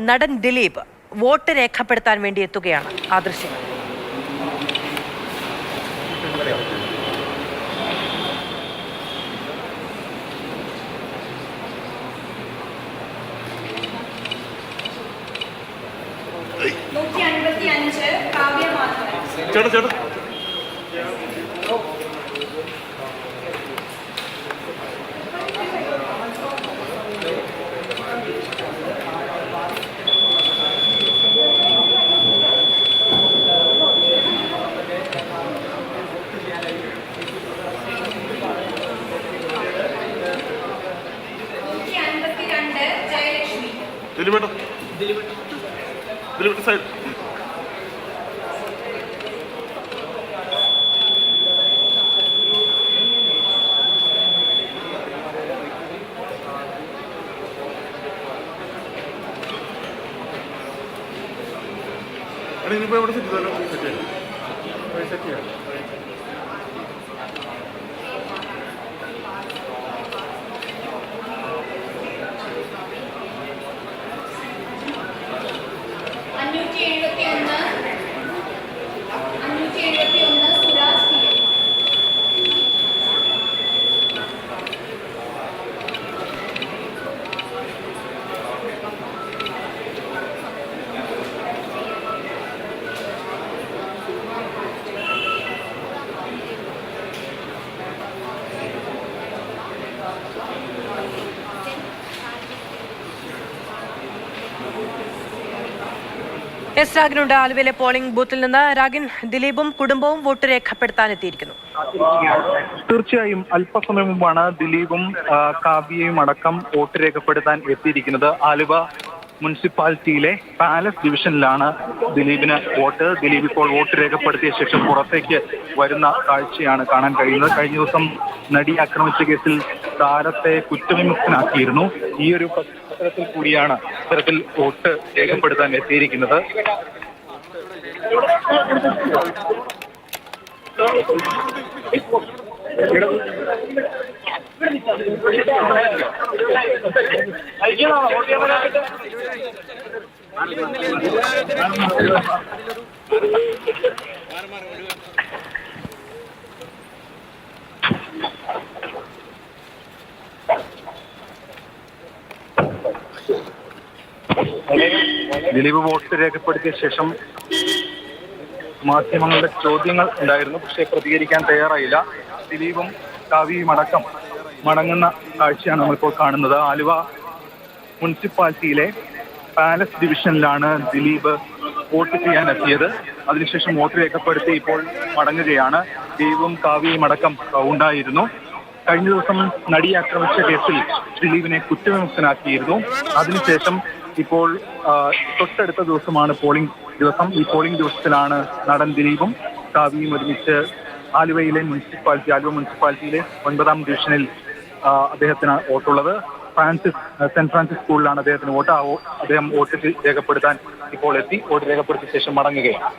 നടൻ ദിലീപ് വോട്ട് രേഖപ്പെടുത്താൻ വേണ്ടി എത്തുകയാണ്. ആ ദൃശ്യങ്ങൾ. ചേട്ടാ ദിലീപ് സൈഡ്. ഇനിയിപ്പോൾ എവിടെ സെറ്റ് ചെയ്താലോ? സെറ്റ് ചെയ്യാം. എസ് രാഗിനുണ്ട് ആലുവയിലെ പോളിംഗ് ബൂത്തിൽ നിന്ന്. രാഗിൻ, ദിലീപും കുടുംബവും വോട്ട് രേഖപ്പെടുത്താൻ എത്തിയിരിക്കുന്നു. തീർച്ചയായും അല്പസമയം മുമ്പാണ് ദിലീപും കാവ്യയും അടക്കം വോട്ട് രേഖപ്പെടുത്താൻ എത്തിയിരിക്കുന്നത്. ആലുവ മുനിസിപ്പാലിറ്റിയിലെ പാലസ് ഡിവിഷനിലാണ് ദിലീപിന് വോട്ട്. ദിലീപ് ഇപ്പോൾ വോട്ട് രേഖപ്പെടുത്തിയ ശേഷം പുറത്തേക്ക് വരുന്ന കാഴ്ചയാണ് കാണാൻ കഴിയുന്നത്. കഴിഞ്ഞ ദിവസം നടി ആക്രമിച്ച കേസിൽ താരത്തെ കുറ്റവിമുക്തനാക്കിയിരുന്നു. ഈ ഒരു പശ്ചാത്തലത്തിൽ കൂടിയാണ് ഇത്തരത്തിൽ വോട്ട് രേഖപ്പെടുത്താൻ എത്തിയിരിക്കുന്നത്. ദിലീപ് വോട്ട് രേഖപ്പെടുത്തിയ ശേഷം മാധ്യമങ്ങളുടെ ചോദ്യങ്ങൾ ഉണ്ടായിരുന്നു, പക്ഷേ പ്രതികരിക്കാൻ തയ്യാറായില്ല. ദിലീപും കാവ്യയും അടക്കം മടങ്ങുന്ന കാഴ്ചയാണ് നമ്മളിപ്പോൾ കാണുന്നത്. ആലുവ മുനിസിപ്പാലിറ്റിയിലെ പാലസ് ഡിവിഷനിലാണ് ദിലീപ് വോട്ട് ചെയ്യാൻ എത്തിയത്. അതിനുശേഷം വോട്ട് രേഖപ്പെടുത്തി ഇപ്പോൾ മടങ്ങുകയാണ്. ദിലീപും കാവ്യയും അടക്കം ഉണ്ടായിരുന്നു. കഴിഞ്ഞ ദിവസം നടി ആക്രമിച്ച കേസിൽ ദിലീപിനെ കുറ്റവിമുക്തനാക്കിയിരുന്നു. അതിനുശേഷം ഇപ്പോൾ തൊട്ടടുത്ത ദിവസമാണ് പോളിംഗ് ദിവസം. ഈ പോളിംഗ് ദിവസത്തിലാണ് നടൻ ദിലീപും കാവ്യയും ഒരുമിച്ച് ആലുവ മുനിസിപ്പാലിറ്റിയിലെ 9ാം ഡിവിഷനിൽ അദ്ദേഹത്തിന് വോട്ടുള്ളത്. സെന്റ് ഫ്രാൻസിസ് സ്കൂളിലാണ് അദ്ദേഹത്തിന് വോട്ട്. അദ്ദേഹം വോട്ട് രേഖപ്പെടുത്താൻ ഇപ്പോൾ എത്തി. വോട്ട് രേഖപ്പെടുത്തിയ ശേഷം മടങ്ങുകയാണ്.